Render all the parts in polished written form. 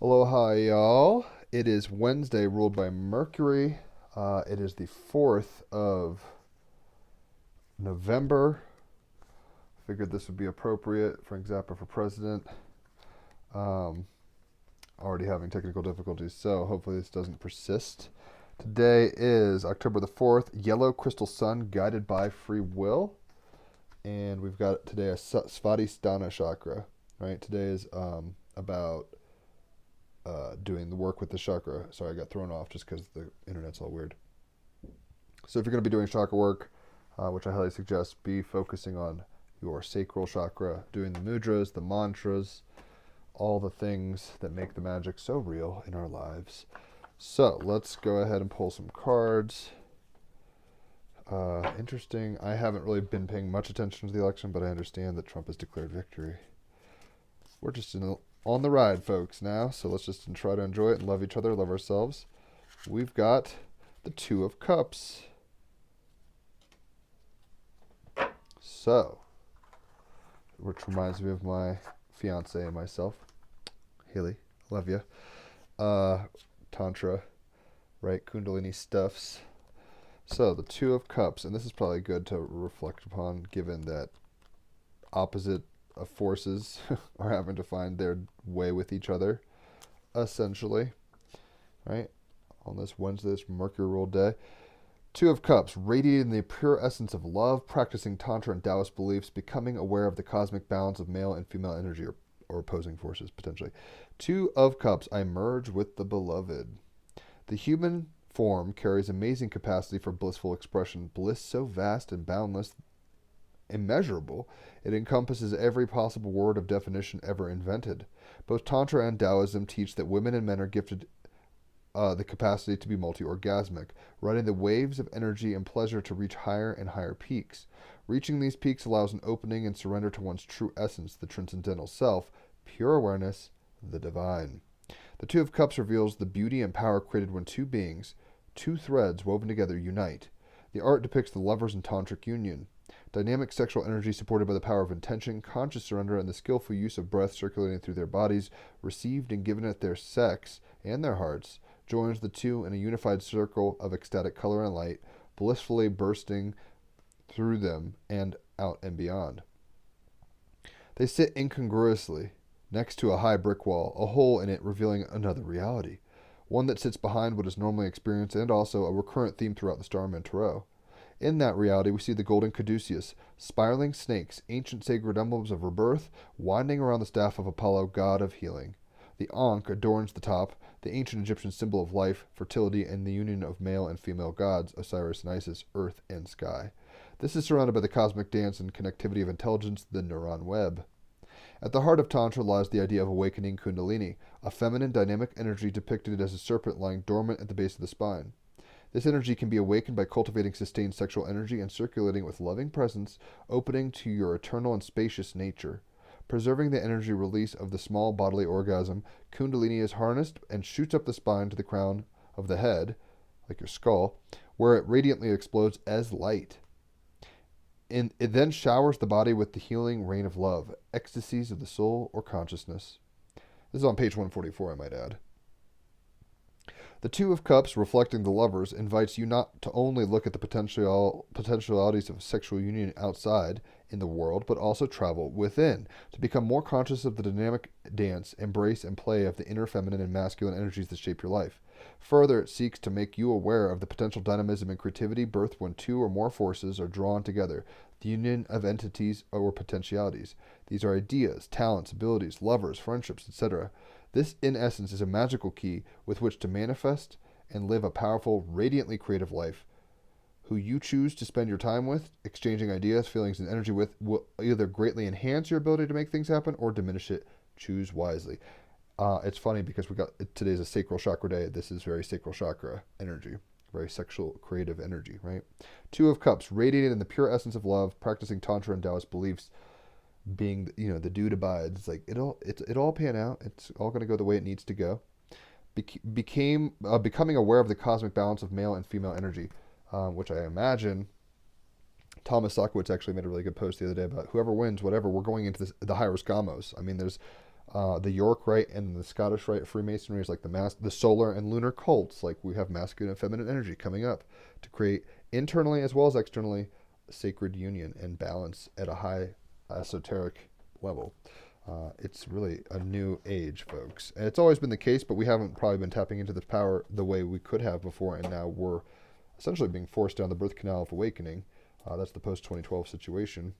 Aloha, y'all. It is Wednesday, ruled by Mercury. It is the 4th of November. Figured this would be appropriate, for example, for president. Um, Already having technical difficulties, so hopefully this doesn't persist. Today is October the 4th, yellow crystal sun guided by free will. And we've got today a Svadhisthana chakra, right? Today is about doing the work with the chakra. Sorry, I got thrown off just because the internet's all weird. So if you're going to be doing chakra work, which I highly suggest, be focusing on your sacral chakra, doing the mudras, the mantras, all the things that make the magic so real in our lives. So let's go ahead and pull some cards. Interesting. I haven't really been paying much attention to the election, but I understand that Trump has declared victory. We're just on the ride, folks, now. So let's just try to enjoy it and love each other, love ourselves. We've got the Two of Cups. So, which reminds me of my fiance and myself. Haley, love you. Tantra, right? Kundalini stuffs. So, the Two of Cups, and this is probably good to reflect upon given that opposite of forces are having to find their way with each other, essentially, right? On this Wednesday, this Mercury ruled day. Two of Cups, radiating the pure essence of love, practicing Tantra and Taoist beliefs, becoming aware of the cosmic balance of male and female energy or opposing forces, potentially. Two of Cups, I merge with the beloved. The human form carries amazing capacity for blissful expression, bliss so vast and boundless, immeasurable, it encompasses every possible word of definition ever invented. Both Tantra and Taoism teach that women and men are gifted the capacity to be multi-orgasmic, riding the waves of energy and pleasure to reach higher and higher peaks. Reaching these peaks allows an opening and surrender to one's true essence, the transcendental self, pure awareness, the divine. The Two of Cups reveals the beauty and power created when two beings, two threads woven together, unite. The art depicts the lovers in tantric union. Dynamic sexual energy supported by the power of intention, conscious surrender, and the skillful use of breath circulating through their bodies, received and given at their sex and their hearts, joins the two in a unified circle of ecstatic color and light, blissfully bursting through them and out and beyond. They sit incongruously next to a high brick wall, a hole in it revealing another reality, one that sits behind what is normally experienced and also a recurrent theme throughout the Starman Tarot. In that reality, we see the golden caduceus, spiraling snakes, ancient sacred emblems of rebirth, winding around the staff of Apollo, god of healing. The Ankh adorns the top, the ancient Egyptian symbol of life, fertility, and the union of male and female gods, Osiris and Isis, earth and sky. This is surrounded by the cosmic dance and connectivity of intelligence, the neuron web. At the heart of Tantra lies the idea of awakening Kundalini, a feminine dynamic energy depicted as a serpent lying dormant at the base of the spine. This energy can be awakened by cultivating sustained sexual energy and circulating with loving presence, opening to your eternal and spacious nature. Preserving the energy release of the small bodily orgasm, Kundalini is harnessed and shoots up the spine to the crown of the head, like your skull, where it radiantly explodes as light. And it then showers the body with the healing rain of love, ecstasies of the soul or consciousness. This is on page 144, I might add. The Two of Cups, reflecting the lovers, invites you not to only look at the potentialities of sexual union outside in the world, but also travel within, to become more conscious of the dynamic dance, embrace, and play of the inner feminine and masculine energies that shape your life. Further, it seeks to make you aware of the potential dynamism and creativity birthed when two or more forces are drawn together, the union of entities or potentialities. These are ideas, talents, abilities, lovers, friendships, etc. This, in essence, is a magical key with which to manifest and live a powerful, radiantly creative life. Who you choose to spend your time with, exchanging ideas, feelings, and energy with, will either greatly enhance your ability to make things happen or diminish it. Choose wisely. It's funny because today's a sacral chakra day. This is very sacral chakra energy, very sexual, creative energy, right? Two of Cups, radiated in the pure essence of love, practicing Tantra and Taoist beliefs, being the dude abides. It's like it all pan out. It's all going to go the way it needs to go. Becoming aware of the cosmic balance of male and female energy, which I imagine Thomas Sakowitz actually made a really good post the other day about whoever wins, whatever, we're going into the hieros gamos. I mean, there's The York Rite and the Scottish Rite of Freemasonry is like the solar and lunar cults. Like we have masculine and feminine energy coming up to create internally as well as externally sacred union and balance at a high esoteric level. It's really a new age, folks. And it's always been the case, but we haven't probably been tapping into this power the way we could have before, and now we're essentially being forced down the birth canal of awakening. That's the post-2012 situation.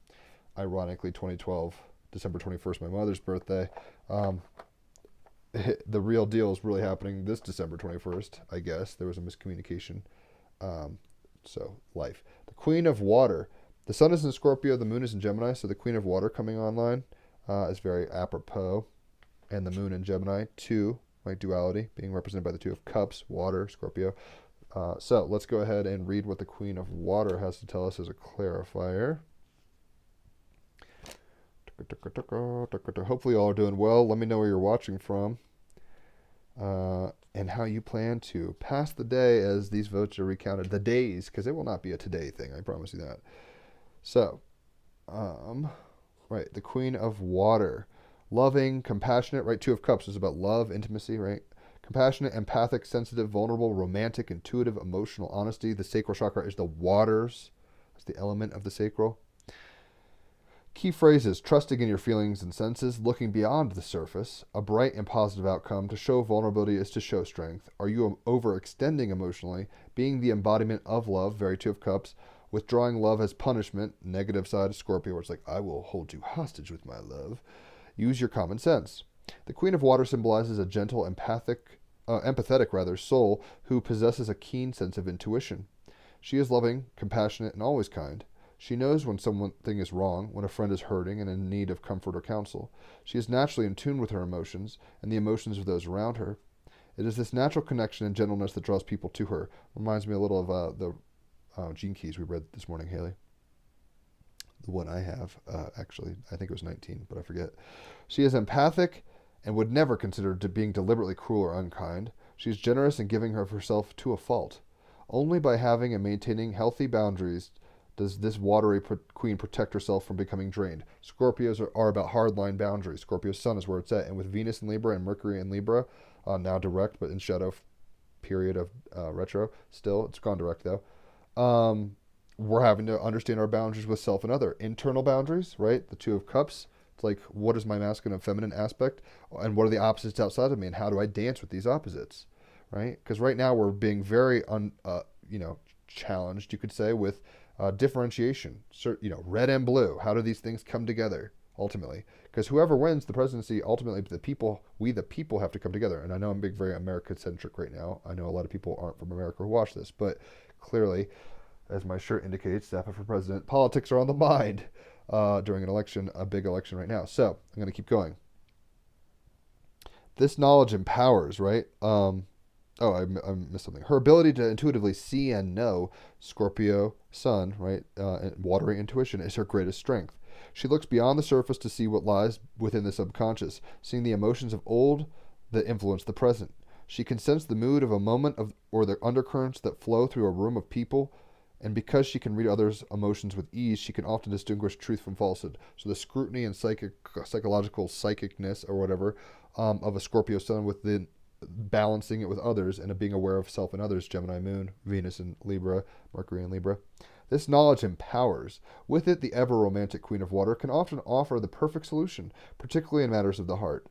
Ironically, 2012, December 21st, my mother's birthday. The real deal is really happening this December 21st, I guess. There was a miscommunication. So, life. The Queen of Water. The sun is in Scorpio, the moon is in Gemini, so the Queen of Water coming online is very apropos. And the moon in Gemini, 2, like duality, being represented by the 2 of Cups, water, Scorpio. So, let's go ahead and read what the Queen of Water has to tell us as a clarifier. Hopefully you all are doing well. Let me know where you're watching from and how you plan to pass the day as these votes are recounted. The days, because it will not be a today thing. I promise you that. So, right, the Queen of Water. Loving, compassionate, right? 2 of Cups is about love, intimacy, right? Compassionate, empathic, sensitive, vulnerable, romantic, intuitive, emotional, honesty. The sacral chakra is the waters. It's the element of the sacral. Key phrases: trusting in your feelings and senses, looking beyond the surface, a bright and positive outcome. To show vulnerability is to show strength. Are you overextending emotionally? Being the embodiment of love, very 2 of Cups. Withdrawing love as punishment, negative side of Scorpio, where it's like, I will hold you hostage with my love. Use your common sense. The Queen of Water symbolizes a gentle, empathetic soul who possesses a keen sense of intuition. She is loving, compassionate, and always kind. She knows when something is wrong, when a friend is hurting and in need of comfort or counsel. She is naturally in tune with her emotions and the emotions of those around her. It is this natural connection and gentleness that draws people to her. Reminds me a little of the Gene Keys we read this morning, Haley. The one I have, actually. I think it was 19, but I forget. She is empathic and would never consider being deliberately cruel or unkind. She is generous in giving of herself to a fault. Only by having and maintaining healthy boundaries does this watery queen protect herself from becoming drained. Scorpios are about hardline boundaries. Scorpio's sun is where it's at. And with Venus in Libra and Mercury in Libra, now direct, but in shadow period of retro still. It's gone direct, though. We're having to understand our boundaries with self and other. Internal boundaries, right? The 2 of Cups. It's like, what is my masculine and feminine aspect? And what are the opposites outside of me? And how do I dance with these opposites, right? Because right now we're being very, challenged, you could say, with differentiation, red and blue. How do these things come together ultimately? Because whoever wins the presidency, ultimately, we the people have to come together. And I know I'm being very America-centric right now. I know a lot of people aren't from America who watch this, but clearly, as my shirt indicates, Zappa for president, politics are on the mind during an election, a big election right now. So I'm going to keep going. This knowledge empowers, right? I missed something. Her ability to intuitively see and know, Scorpio sun, right, and watery intuition is her greatest strength. She looks beyond the surface to see what lies within the subconscious, seeing the emotions of old that influence the present. She can sense the mood of a moment or the undercurrents that flow through a room of people, and because she can read others' emotions with ease, she can often distinguish truth from falsehood. So the scrutiny and psychological psychicness or whatever of a Scorpio sun within balancing it with others and being aware of self and others, Gemini moon, Venus in Libra, Mercury in Libra. This knowledge empowers. With it, the ever-romantic Queen of Water can often offer the perfect solution, particularly in matters of the heart.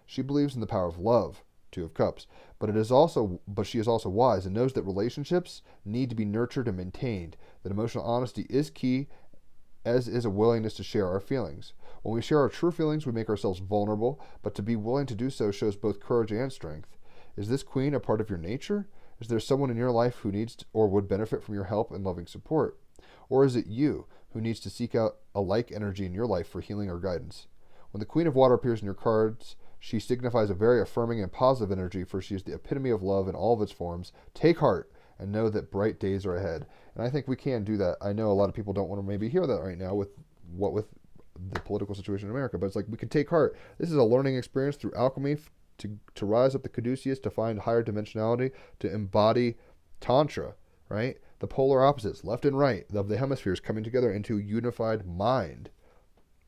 She believes in the power of love, 2 of Cups, but she is also wise and knows that relationships need to be nurtured and maintained, that emotional honesty is key, as is a willingness to share our feelings. When we share our true feelings, we make ourselves vulnerable, but to be willing to do so shows both courage and strength. Is this queen a part of your nature? Is there someone in your life who needs or would benefit from your help and loving support? Or is it you who needs to seek out a like energy in your life for healing or guidance? When the Queen of Water appears in your cards, she signifies a very affirming and positive energy, for she is the epitome of love in all of its forms. Take heart and know that bright days are ahead. And I think we can do that. I know a lot of people don't want to maybe hear that right now with the political situation in America, but it's like, we can take heart. This is a learning experience through alchemy to rise up the caduceus, to find higher dimensionality, to embody tantra, right? The polar opposites, left and right, of the hemispheres coming together into unified mind.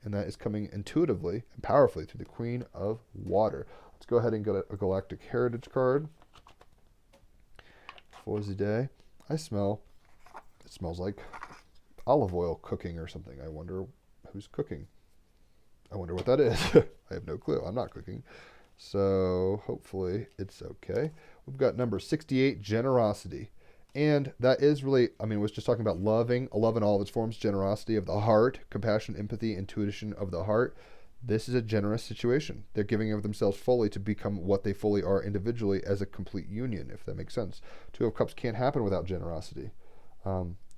and that is coming intuitively and powerfully through the Queen of Water. Let's go ahead and get a Galactic Heritage card. Fawzi Day. It smells like olive oil cooking or something. I wonder who's cooking. I wonder what that is. I have no clue. I'm not cooking. So hopefully it's okay. We've got number 68, Generosity. And that is really, I mean, it was just talking about love in all of its forms, generosity of the heart, compassion, empathy, intuition of the heart. This is a generous situation. They're giving of themselves fully to become what they fully are individually as a complete union, if that makes sense. Two of Cups can't happen without generosity.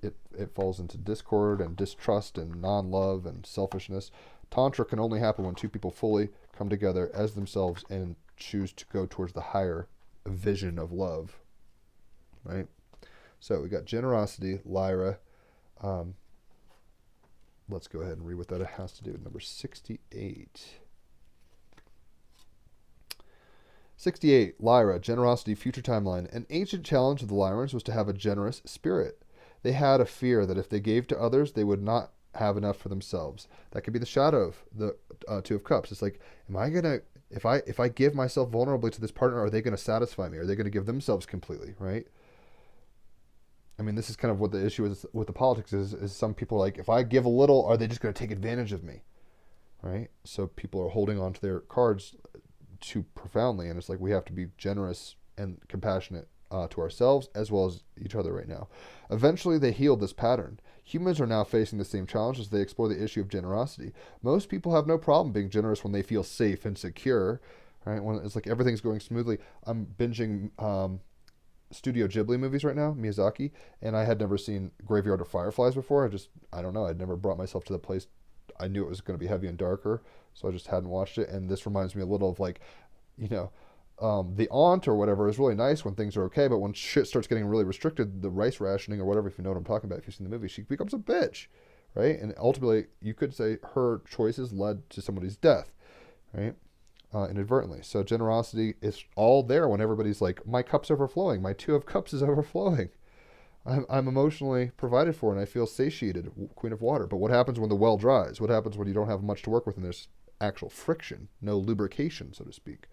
It falls into discord and distrust and non-love and selfishness. Tantra can only happen when two people fully come together as themselves and choose to go towards the higher vision of love, right? So we got generosity, Lyra. Let's go ahead and read what that has to do with number 68. 68, Lyra, generosity, future timeline. An ancient challenge of the Lyrans was to have a generous spirit. They had a fear that if they gave to others, they would not have enough for themselves. That could be the shadow of the Two of Cups. It's like, am I gonna, if I give myself vulnerably to this partner, are they going to satisfy me? Are they going to give themselves completely, right? I mean, this is kind of what the issue is with the politics is some people are like, if I give a little, are they just going to take advantage of me, right? So people are holding on to their cards too profoundly, and it's like we have to be generous and compassionate to ourselves as well as each other right now. Eventually, they healed this pattern. Humans are now facing the same challenge as they explore the issue of generosity. Most people have no problem being generous when they feel safe and secure, right? When it's like everything's going smoothly. I'm binging Studio Ghibli movies right now, Miyazaki, and I had never seen Graveyard of Fireflies before. I don't know, I'd never brought myself to the place. I knew it was going to be heavy and darker, so I just hadn't watched it, and this reminds me a little of like, the aunt or whatever is really nice when things are okay, but when shit starts getting really restricted, the rice rationing or whatever, if you know what I'm talking about, if you've seen the movie, she becomes a bitch, right? And ultimately, you could say her choices led to somebody's death, right? Inadvertently. So generosity is all there when everybody's like, my cup's overflowing, my Two of Cups is overflowing. I'm emotionally provided for and I feel satiated, Queen of Water. But what happens when the well dries? What happens when you don't have much to work with and there's actual friction, no lubrication, so to speak?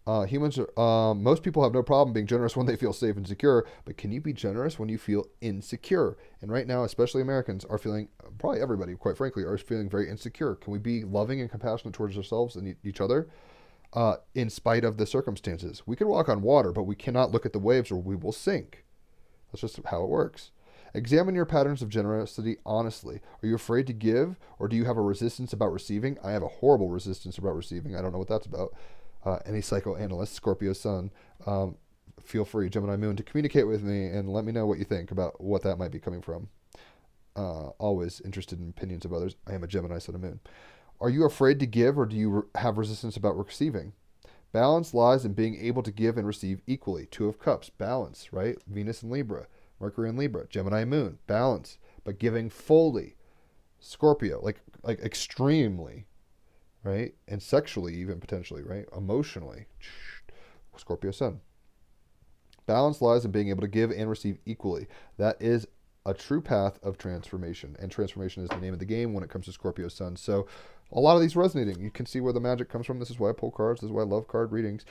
Humans are, most people have no problem being generous when they feel safe and secure, but can you be generous when you feel insecure? And right now, especially Americans are feeling, probably everybody, quite frankly, are feeling very insecure. Can we be loving and compassionate towards ourselves and each other in spite of the circumstances? We can walk on water, but we cannot look at the waves or we will sink. That's just how it works. Examine your patterns of generosity honestly. Are you afraid to give, or do you have a resistance about receiving? I have a horrible resistance about receiving. I don't know what that's about. Any psychoanalyst, Scorpio Sun, feel free, Gemini Moon, to communicate with me and let me know what you think about what that might be coming from. Always interested in opinions of others. I am a Gemini Sun and Moon. Are you afraid to give, or do you have resistance about receiving? Balance lies in being able to give and receive equally. Two of Cups, balance, right? Venus and Libra, Mercury and Libra, Gemini Moon, balance, but giving fully. Scorpio, like extremely, right? And sexually, even potentially, right? Emotionally. Scorpio Sun. Balance lies in being able to give and receive equally. That is a true path of transformation. And transformation is the name of the game when it comes to Scorpio Sun. So a lot of these resonating. You can see where the magic comes from. This is why I pull cards. This is why I love card readings.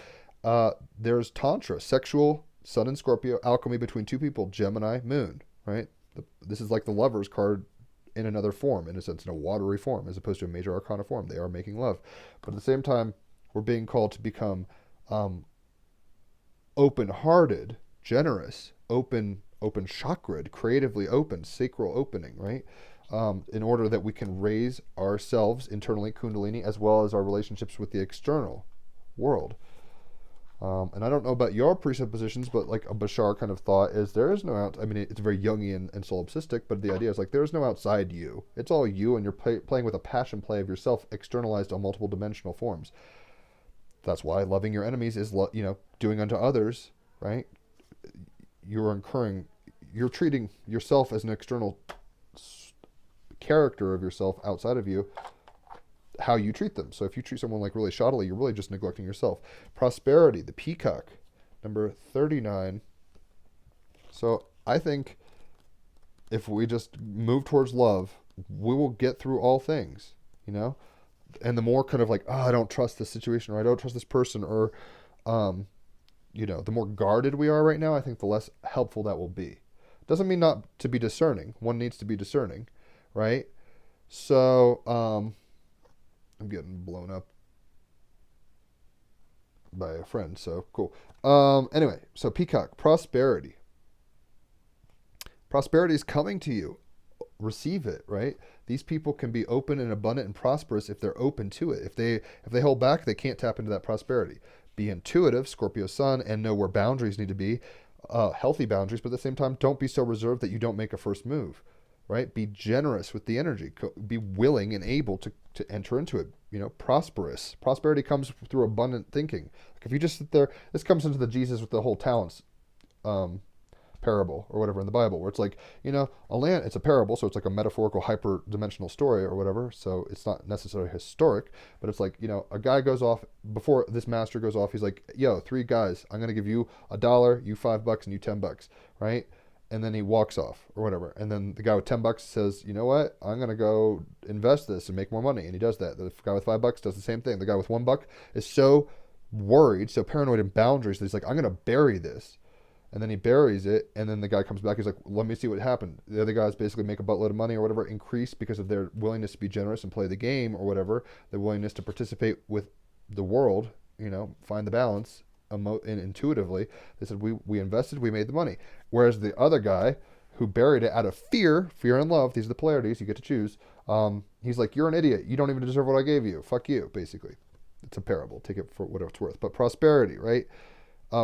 There's Tantra, sexual, Sun and Scorpio, alchemy between two people, Gemini, Moon, right? This is like the Lovers card in another form, in a sense, in a watery form, as opposed to a major arcana form. They are making love. But at the same time, we're being called to become open-hearted, generous, open chakra, creatively open, sacral opening, right? In order that we can raise ourselves internally, Kundalini, as well as our relationships with the external world. And I don't know about your presuppositions, but like a Bashar kind of thought is there is no it's very Jungian and solipsistic, but the idea is like there is no outside you. It's all you, and you're playing with a passion play of yourself externalized on multiple dimensional forms. That's why loving your enemies is, doing unto others, right? You're treating yourself as an external character of yourself outside of you, how you treat them. So if you treat someone like really shoddily, you're really just neglecting yourself. Prosperity, the peacock, number 39. So I think if we just move towards love, we will get through all things, And the more kind of like, I don't trust this situation, or I don't trust this person, or, the more guarded we are right now, I think the less helpful that will be. Doesn't mean not to be discerning. One needs to be discerning, right? So, I'm getting blown up by a friend, so cool. Anyway, so Peacock, prosperity. Prosperity is coming to you. Receive it, right? These people can be open and abundant and prosperous if they're open to it. If they hold back, they can't tap into that prosperity. Be intuitive, Scorpio Sun, and know where boundaries need to be, healthy boundaries, but at the same time, don't be so reserved that you don't make a first move, right? Be generous with the energy. Be willing and able to enter into it. Prosperous. Prosperity comes through abundant thinking. Like if you just sit there, this comes into the Jesus with the whole talents parable or whatever in the Bible, where it's like, a land, it's a parable, so it's like a metaphorical hyper-dimensional story or whatever, so it's not necessarily historic, but it's like, a guy goes off, before this master goes off, he's like, yo, 3 guys, I'm going to give you $1, you $5, and you $10, right? And then he walks off or whatever, and then the guy with $10 says, you know what, I'm going to go invest this and make more money, and he does that. The guy with $5 does the same thing. The guy with $1 is so worried, so paranoid in boundaries that he's like, I'm going to bury this. And then he buries it, and then the guy comes back. He's like, let me see what happened. The other guys basically make a buttload of money or whatever, increase because of their willingness to be generous and play the game or whatever, their willingness to participate with the world, find the balance intuitively. They said, we invested, we made the money. Whereas the other guy who buried it out of fear and love, these are the polarities, you get to choose, he's like, you're an idiot. You don't even deserve what I gave you. Fuck you, basically. It's a parable. Take it for what it's worth. But prosperity, right?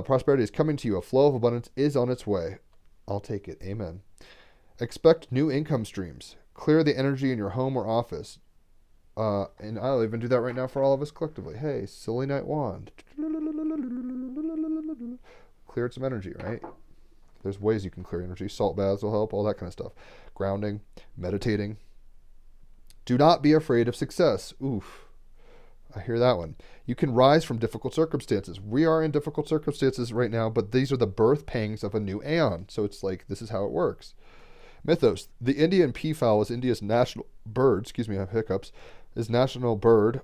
Prosperity is coming to you. A flow of abundance is on its way. I'll take it. Amen. Expect new income streams. Clear the energy in your home or office. And I'll even do that right now for all of us collectively. Hey, silly night wand. Cleared some energy, right? There's ways you can clear energy. Salt baths will help, all that kind of stuff. Grounding, meditating. Do not be afraid of success. Oof. I hear that one. You can rise from difficult circumstances. We are in difficult circumstances right now, but these are the birth pangs of a new aeon. So it's like, this is how it works. Mythos. The Indian peafowl is India's national bird. I have hiccups. Is national bird,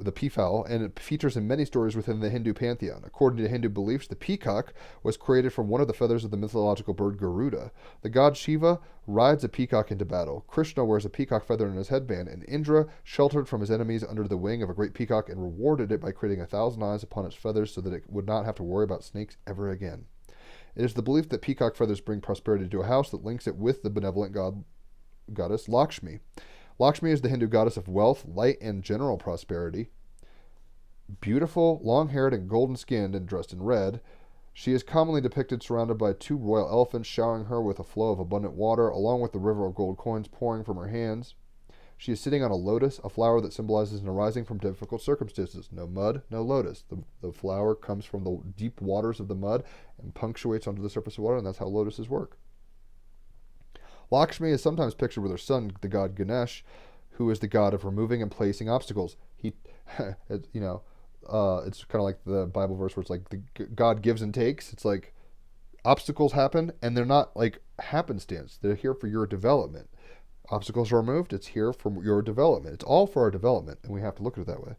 the peafowl, and it features in many stories within the Hindu pantheon. According to Hindu beliefs, the peacock was created from one of the feathers of the mythological bird Garuda. The god Shiva rides a peacock into battle. Krishna wears a peacock feather in his headband, and Indra sheltered from his enemies under the wing of a great peacock and rewarded it by creating 1,000 eyes upon its feathers so that it would not have to worry about snakes ever again. It is the belief that peacock feathers bring prosperity to a house that links it with the benevolent goddess Lakshmi. Lakshmi is the Hindu goddess of wealth, light, and general prosperity. Beautiful, long-haired, and golden-skinned, and dressed in red, she is commonly depicted surrounded by 2 royal elephants showering her with a flow of abundant water, along with the river of gold coins pouring from her hands. She is sitting on a lotus, a flower that symbolizes an arising from difficult circumstances. No mud, no lotus. The flower comes from the deep waters of the mud and punctuates onto the surface of water, and that's how lotuses work. Lakshmi is sometimes pictured with her son, the god Ganesh, who is the god of removing and placing obstacles. It's kind of like the Bible verse where it's like God gives and takes. It's like obstacles happen, and they're not like happenstance. They're here for your development. Obstacles are removed. It's here for your development. It's all for our development, and we have to look at it that way.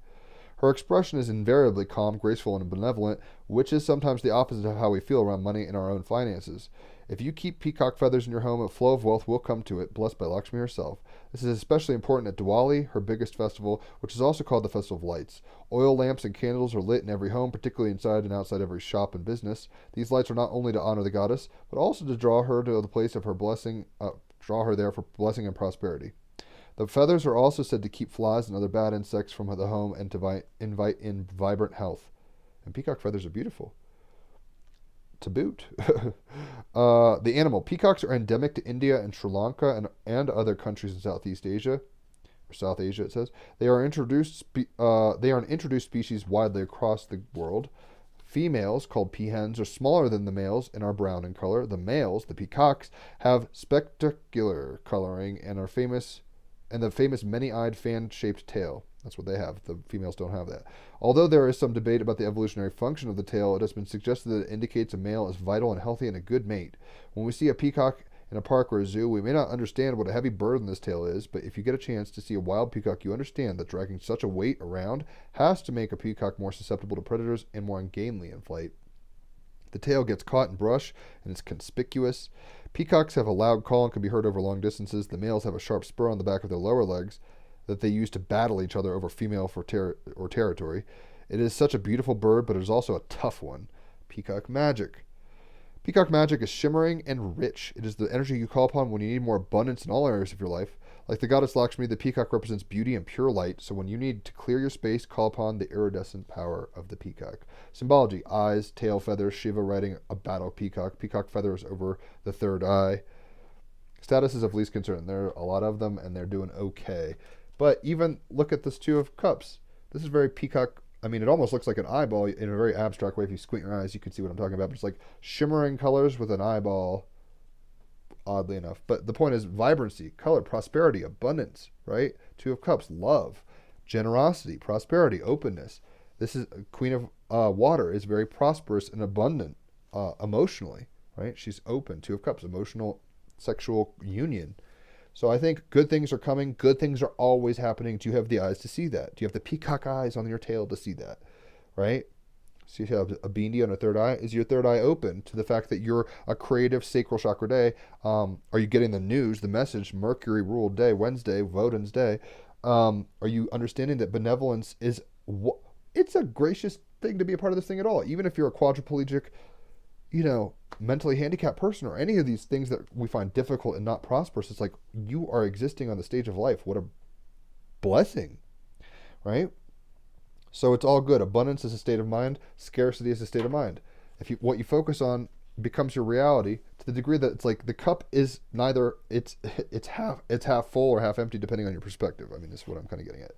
Her expression is invariably calm, graceful, and benevolent, which is sometimes the opposite of how we feel around money and our own finances. If you keep peacock feathers in your home, a flow of wealth will come to it, blessed by Lakshmi herself. This is especially important at Diwali, her biggest festival, which is also called the Festival of Lights. Oil lamps and candles are lit in every home, particularly inside and outside every shop and business. These lights are not only to honor the goddess, but also to draw her to the place of her blessing, draw her there for blessing and prosperity. The feathers are also said to keep flies and other bad insects from the home and to invite in vibrant health. And peacock feathers are beautiful. To boot. The animal. Peacocks are endemic to India and Sri Lanka and other countries in Southeast Asia. Or South Asia, it says. They are an introduced species widely across the world. Females, called peahens, are smaller than the males and are brown in color. The males, the peacocks, have spectacular coloring and are famous, and the famous many-eyed fan-shaped tail. That's what they have. The females don't have that. Although there is some debate about the evolutionary function of the tail, it has been suggested that it indicates a male is vital and healthy and a good mate. When we see a peacock in a park or a zoo. We may not understand what a heavy burden this tail is, but if you get a chance to see a wild peacock, you understand that dragging such a weight around has to make a peacock more susceptible to predators and more ungainly in flight. The tail gets caught in brush and is conspicuous. Peacocks have a loud call and can be heard over long distances. The males have a sharp spur on the back of their lower legs that they use to battle each other over female or territory. It is such a beautiful bird, but it is also a tough one. Peacock magic. Peacock magic is shimmering and rich. It is the energy you call upon when you need more abundance in all areas of your life. Like the goddess Lakshmi, the peacock represents beauty and pure light, so when you need to clear your space, call upon the iridescent power of the peacock. Symbology: eyes, tail feathers, Shiva riding a battle peacock. Peacock feathers over the third eye. Statuses of least concern. There are a lot of them, and they're doing okay. But even look at this Two of Cups. This is very peacock. I mean, it almost looks like an eyeball in a very abstract way. If you squint your eyes, you can see what I'm talking about. But it's like shimmering colors with an eyeball, oddly enough. But the point is vibrancy, color, prosperity, abundance, right? Two of Cups, love, generosity, prosperity, openness. This is Queen of Water is very prosperous and abundant emotionally, right? She's open. Two of Cups, emotional, sexual union. So I think good things are coming. Good things are always happening. Do you have the eyes to see that? Do you have the peacock eyes on your tail to see that? Right? So you have a bindi on a third eye. Is your third eye open to the fact that you're a creative sacral chakra day? Are you getting the news, the message, Mercury ruled day, Wednesday, Woden's day? Are you understanding that benevolence is, it's a gracious thing to be a part of this thing at all? Even if you're a quadriplegic, mentally handicapped person or any of these things that we find difficult and not prosperous, it's like you are existing on the stage of life. What a blessing, right? So it's all good. Abundance is a state of mind. Scarcity is a state of mind. What you focus on becomes your reality to the degree that it's like the cup is neither, it's half full or half empty depending on your perspective. I mean, this is what I'm kind of getting at.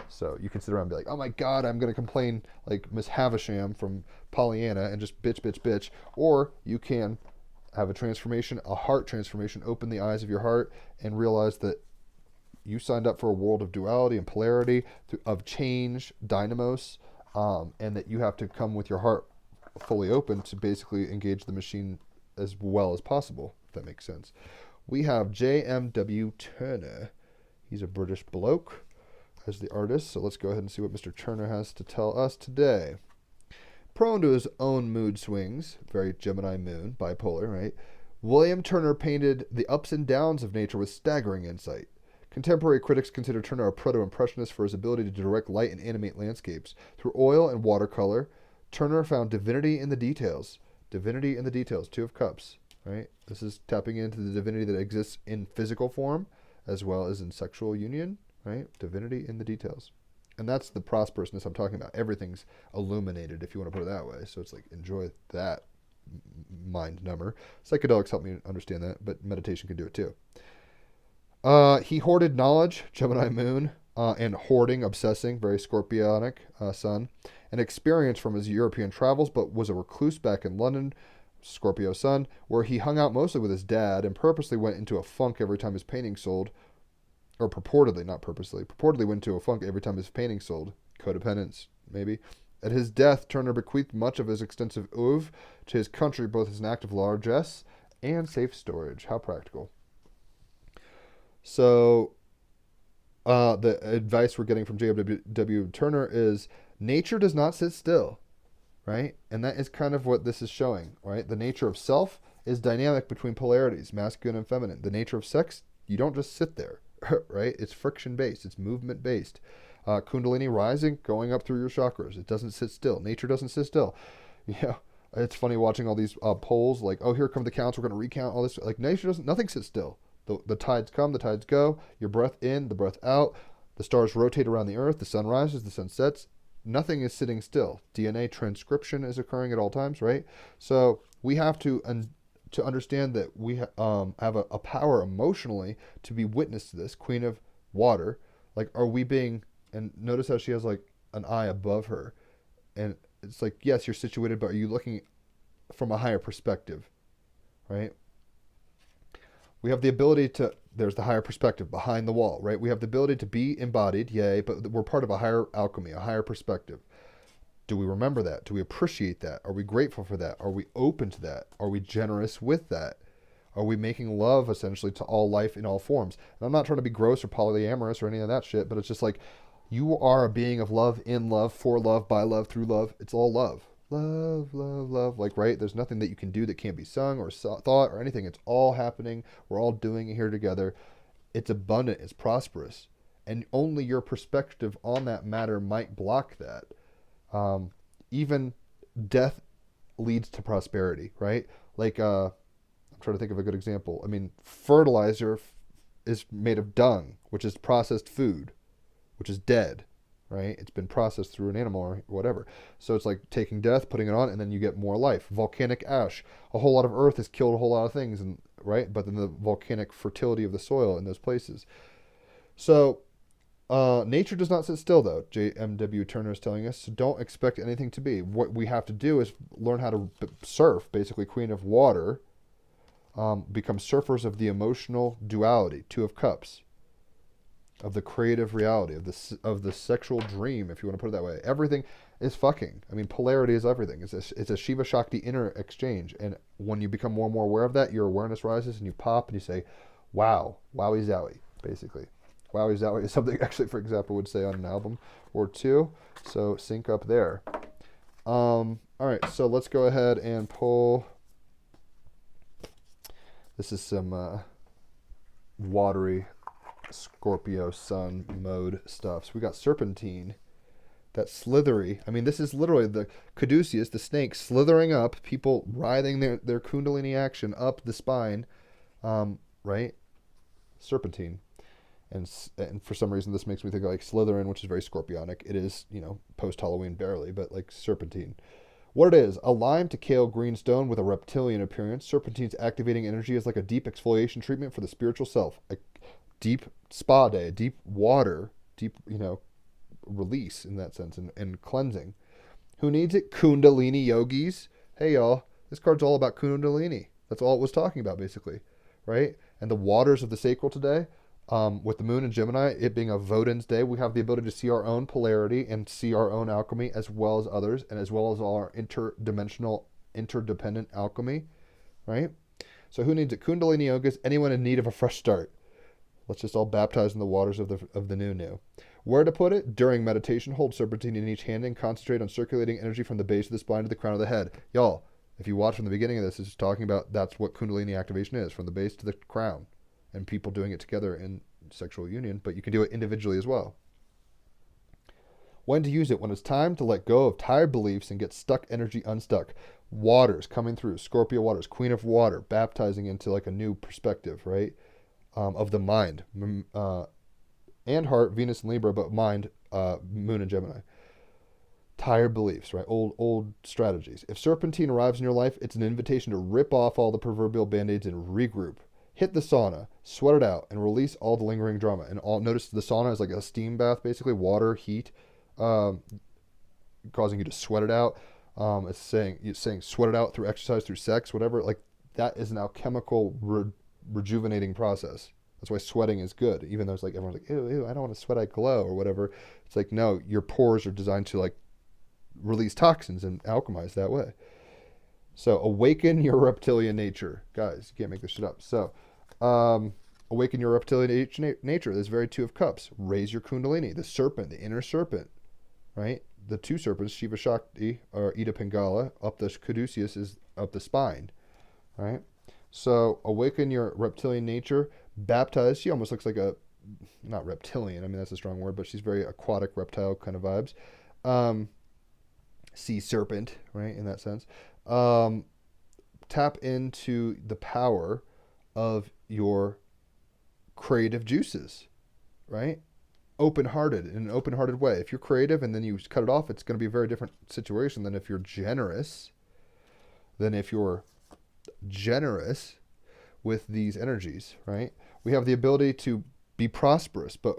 So you can sit around and be like, oh my God, I'm going to complain like Miss Havisham from Pollyanna and just bitch. Or you can have a transformation, a heart transformation, open the eyes of your heart and realize that you signed up for a world of duality and polarity, of change, dynamos, and that you have to come with your heart fully open to basically engage the machine as well as possible, if that makes sense. We have J.M.W. Turner. He's a British bloke as the artist, so let's go ahead and see what Mr. Turner has to tell us today. Prone to his own mood swings, very Gemini moon, bipolar, right? William Turner painted the ups and downs of nature with staggering insight. Contemporary critics consider Turner a proto-impressionist for his ability to direct light and animate landscapes. Through oil and watercolor, Turner found divinity in the details. Divinity in the details, Two of Cups, right? This is tapping into the divinity that exists in physical form as well as in sexual union, right? Divinity in the details. And that's the prosperousness I'm talking about. Everything's illuminated, if you want to put it that way. So it's like, enjoy that mind number. Psychedelics help me understand that, but meditation can do it too. He hoarded knowledge, Gemini moon, and hoarding, obsessing, very scorpionic sun, and experience from his European travels, but was a recluse back in London, Scorpio sun, where he hung out mostly with his dad and purposely went into a funk every time his painting sold. Or purportedly, not purposely, purportedly went into a funk every time his painting sold. Codependence, maybe. At his death, Turner bequeathed much of his extensive oeuvre to his country, both as an act of largesse and safe storage. How practical. So, the advice we're getting from J.W. Turner is, nature does not sit still, right? And that is kind of what this is showing, right? The nature of self is dynamic between polarities, masculine and feminine. The nature of sex, you don't just sit there. Right? It's friction-based. It's movement-based. Kundalini rising, going up through your chakras. It doesn't sit still. Nature doesn't sit still. Yeah, it's funny watching all these polls like, oh, here come the counts. We're going to recount all this. Like, nature doesn't, nothing sits still. The tides come, the tides go. Your breath in, the breath out. The stars rotate around the earth. The sun rises, the sun sets. Nothing is sitting still. DNA transcription is occurring at all times, right? So we have to understand that we have a power emotionally to be witness to this. Queen of Water, like, are we being, and notice how she has like an eye above her, and it's like, yes, you're situated, but are you looking from a higher perspective, right? We have the ability to, there's the higher perspective behind the wall, right? We have the ability to be embodied, yay, but we're part of a higher alchemy, a higher perspective. Do we remember that? Do we appreciate that? Are we grateful for that? Are we open to that? Are we generous with that? Are we making love essentially to all life in all forms? And I'm not trying to be gross or polyamorous or any of that shit, but it's just like you are a being of love, in love, for love, by love, through love. It's all love. Love, love, love. Like, right? There's nothing that you can do that can't be sung or thought or anything. It's all happening. We're all doing it here together. It's abundant. It's prosperous. And only your perspective on that matter might block that. Even death leads to prosperity, right? Like, I'm trying to think of a good example. I mean, fertilizer is made of dung, which is processed food, which is dead, right? It's been processed through an animal or whatever. So it's like taking death, putting it on, and then you get more life. Volcanic ash. A whole lot of earth has killed a whole lot of things, and right? But then the volcanic fertility of the soil in those places. So nature does not sit still, though. J.M.W. Turner is telling us. So don't expect anything to be. What we have to do is learn how to surf, basically queen of water, become surfers of the emotional duality, two of cups, of the creative reality, of the sexual dream, if you want to put it that way. Everything is fucking. I mean, polarity is everything. It's a Shiva Shakti inner exchange. And when you become more and more aware of that, your awareness rises and you pop and you say, wow, wowie zowie, basically. Wowie zowie is something actually, for example, would say on an album or two. So sync up there. All right, so let's go ahead and pull. This is some watery Scorpio sun mode stuff. So we got serpentine, that slithery. I mean, this is literally the caduceus, the snake, slithering up, people writhing their kundalini action up the spine, right? Serpentine. And for some reason, this makes me think of like Slytherin, which is very scorpionic. It is, post-Halloween barely, but like serpentine. What it is, a lime to kale green stone with a reptilian appearance. Serpentine's activating energy is like a deep exfoliation treatment for the spiritual self. A deep spa day, deep water, deep, release in that sense and cleansing. Who needs it? Kundalini yogis. Hey, y'all, this card's all about Kundalini. That's all it was talking about, basically, right? And the waters of the sacral today, with the moon in Gemini, it being a Vodin's day, we have the ability to see our own polarity and see our own alchemy as well as others, and as well as all our interdimensional, interdependent alchemy, right? So who needs it? Kundalini yogas, anyone in need of a fresh start. Let's just all baptize in the waters of the new. Where to put it? During meditation, hold serpentine in each hand and concentrate on circulating energy from the base of the spine to the crown of the head. Y'all, if you watch from the beginning of this, it's talking about that's what Kundalini activation is, from the base to the crown. And people doing it together in sexual union, but you can do it individually as well. When to use it? When it's time to let go of tired beliefs and get stuck energy unstuck. Waters coming through, Scorpio waters, queen of water, baptizing into like a new perspective, right? Of the mind and heart, Venus and Libra, but mind, moon and Gemini. Tired beliefs, right? Old strategies. If serpentine arrives in your life, it's an invitation to rip off all the proverbial band-aids and regroup. Hit the sauna, sweat it out, and release all the lingering drama. And notice the sauna is like a steam bath, basically, water, heat, causing you to sweat it out. It's saying sweat it out through exercise, through sex, whatever. Like that is an alchemical rejuvenating process. That's why sweating is good, even though it's like everyone's like, ew, I don't want to sweat, I glow or whatever. It's like, no, your pores are designed to like release toxins and alchemize that way. So awaken your reptilian nature, guys. You can't make this shit up. So. Awaken your reptilian nature. This very two of cups. Raise your kundalini, the serpent, the inner serpent, right? The two serpents, Shiva Shakti or Ida Pingala, up the caduceus is up the spine, right? So awaken your reptilian nature. Baptize. She almost looks like not reptilian. I mean, that's a strong word, but she's very aquatic reptile kind of vibes. Sea serpent, right? In that sense. Tap into the power of your creative juices, right? Open-hearted, in an open-hearted way. If you're creative and then you cut it off, it's going to be a very different situation than if you're generous. With these energies, right? We have the ability to be prosperous, but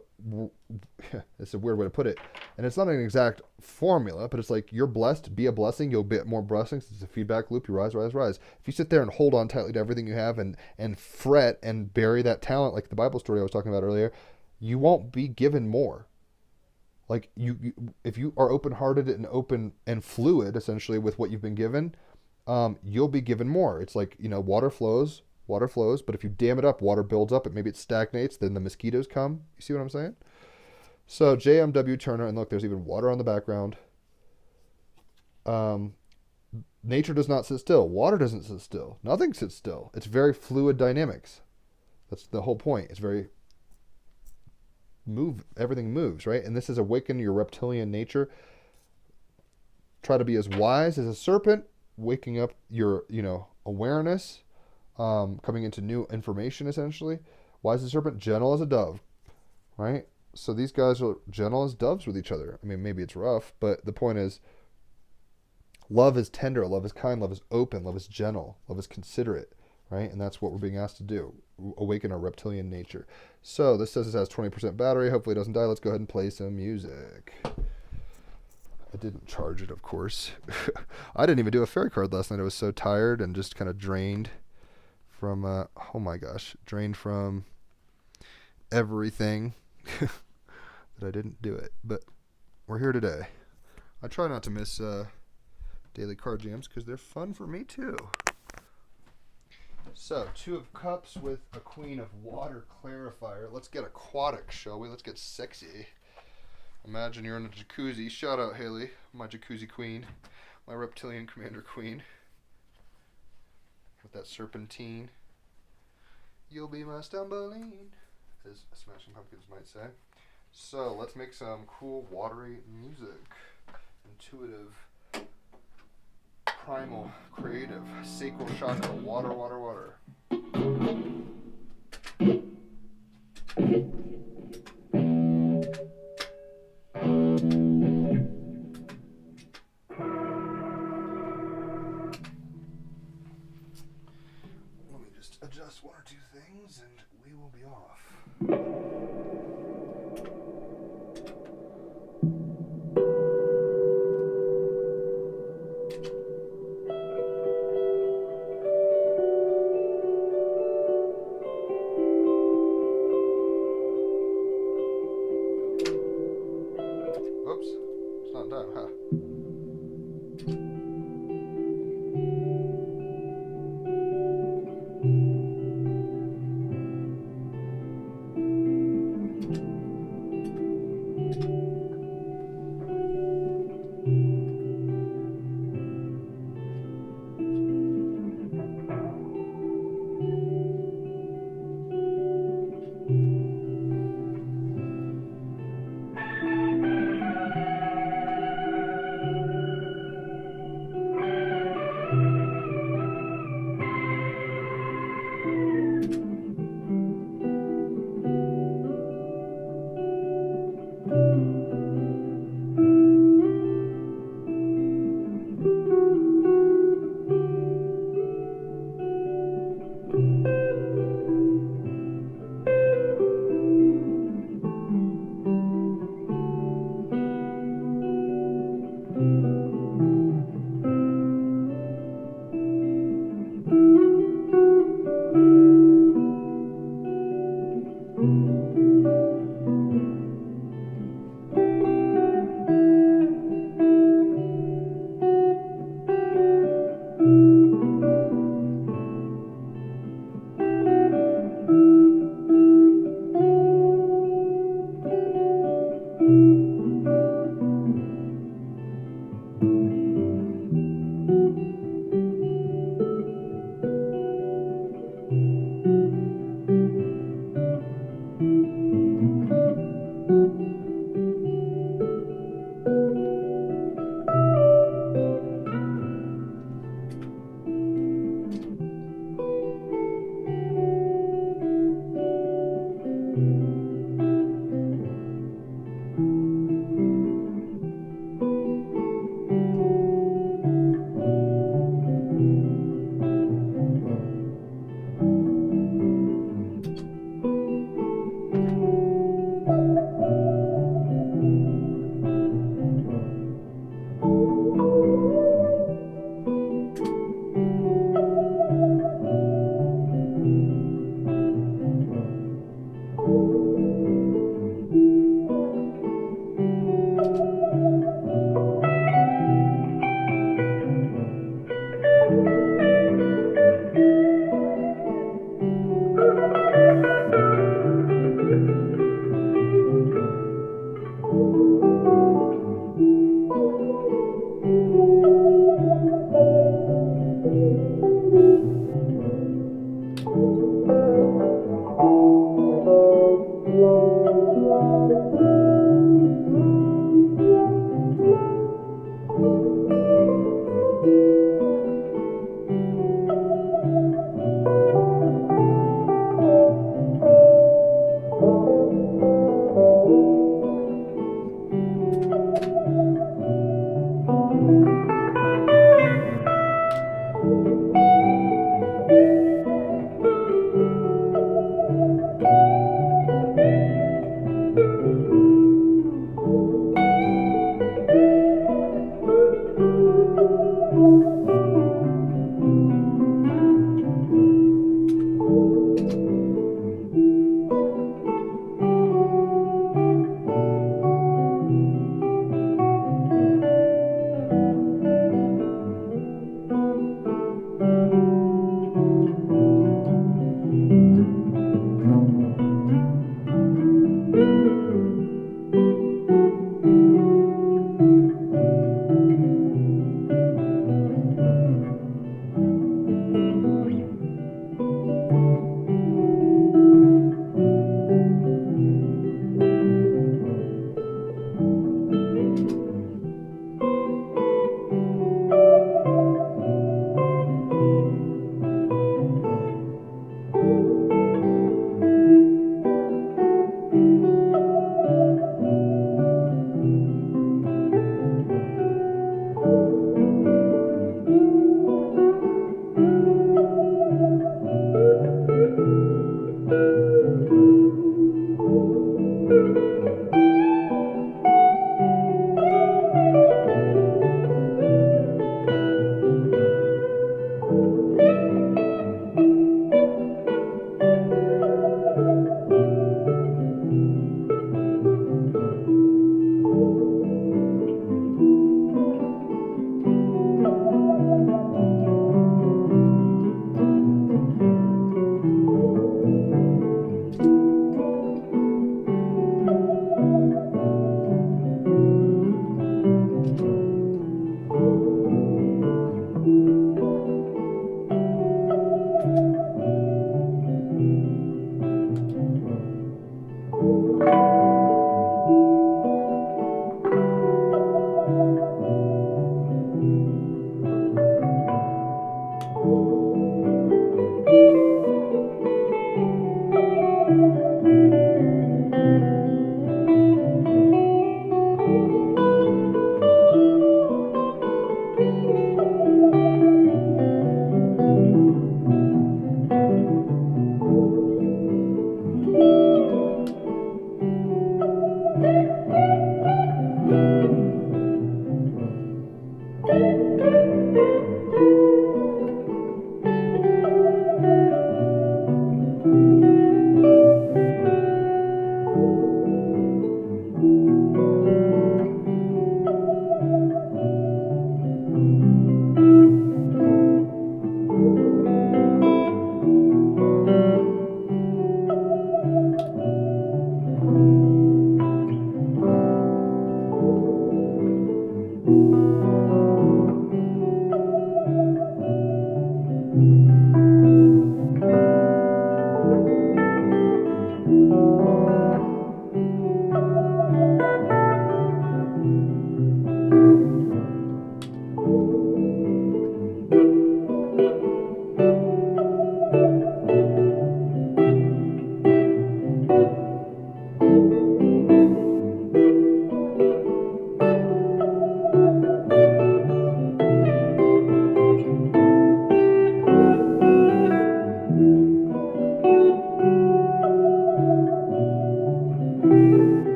it's a weird way to put it. And it's not an exact formula, but it's like you're blessed, be a blessing, you'll get more blessings. It's a feedback loop. You rise. If you sit there and hold on tightly to everything you have and fret and bury that talent, like the Bible story I was talking about earlier, you won't be given more. Like if you are open-hearted and open and fluid, essentially, with what you've been given, you'll be given more. It's like, water flows water flows. But if you dam it up, water builds up. Maybe it stagnates. Then the mosquitoes come. You see what I'm saying? So JMW Turner, and look, there's even water on the background. Nature does not sit still. Water doesn't sit still. Nothing sits still. It's very fluid dynamics. That's the whole point. It's very everything moves, right? And this is awaken your reptilian nature. Try to be as wise as a serpent, waking up your, awareness, coming into new information, essentially. Wise as a serpent, gentle as a dove, right? So these guys are gentle as doves with each other. I mean, maybe it's rough, but the point is, love is tender, love is kind, love is open, love is gentle, love is considerate, right? And that's what we're being asked to do, awaken our reptilian nature. So this says it has 20% battery. Hopefully it doesn't die. Let's go ahead and play some music. I didn't charge it, of course. I didn't even do a fairy card last night. I was so tired and just kind of drained from, oh my gosh, drained from everything that I didn't do it. But we're here today. I try not to miss daily card jams because they're fun for me too. So, 2 of Cups with a Queen of Water clarifier. Let's get aquatic, shall we? Let's get sexy. Imagine you're in a jacuzzi. Shout out Haley, my jacuzzi queen, my reptilian commander queen. With that serpentine. You'll be my stumbling, as Smashing Pumpkins might say. So, let's make some cool, watery music. Intuitive, primal, creative, sacral chakra, water, water, water. Let me just adjust 1 or 2 things and we will be off.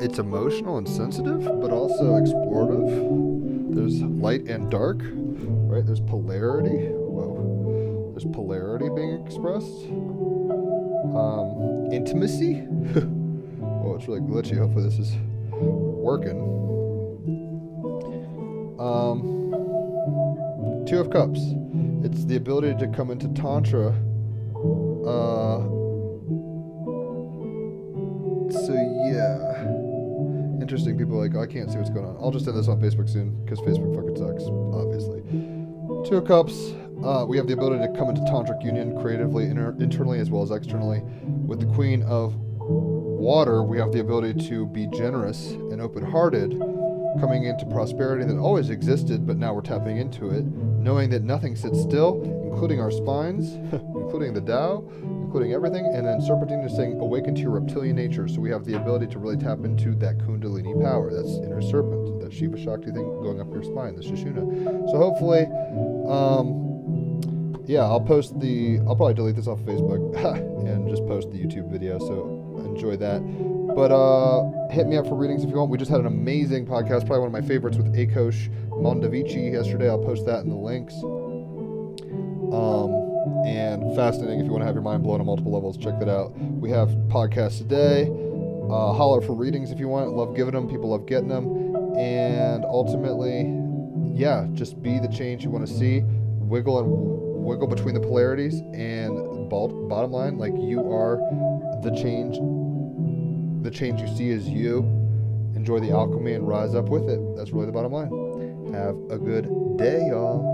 It's emotional and sensitive, but also explorative. There's light and dark, right? There's polarity. Whoa. There's polarity being expressed. Intimacy. Oh, it's really glitchy. Hopefully this is working. Two of Cups. It's the ability to come into Tantra. So yeah. Interesting. People are like, oh, I can't see what's going on. I'll just end this on Facebook soon because Facebook fucking sucks, obviously. Two of Cups. We have the ability to come into tantric union creatively, internally as well as externally. With the Queen of Water, we have the ability to be generous and open-hearted, coming into prosperity that always existed, but now we're tapping into it, knowing that nothing sits still, including our spines, including the Tao, including everything, and then Serpentine is saying, awaken to your reptilian nature, so we have the ability to really tap into that Kundalini power, that's inner serpent, that Shiva Shakti thing going up your spine, the Sushumna. So hopefully, yeah, I'll probably delete this off of Facebook and just post the YouTube video, so enjoy that. But hit me up for readings if you want. We just had an amazing podcast, probably one of my favorites with Akosh Mondavici yesterday. I'll post that in the links. And fascinating if you want to have your mind blown on multiple levels, check that out. We have podcasts today. Holler for readings if you want. Love giving them. People love getting them. And ultimately, yeah, just be the change you want to see. Wiggle between the polarities, and bottom line, like, you are the change. The change you see is you. Enjoy the alchemy and rise up with it. That's really the bottom line. Have a good day, y'all.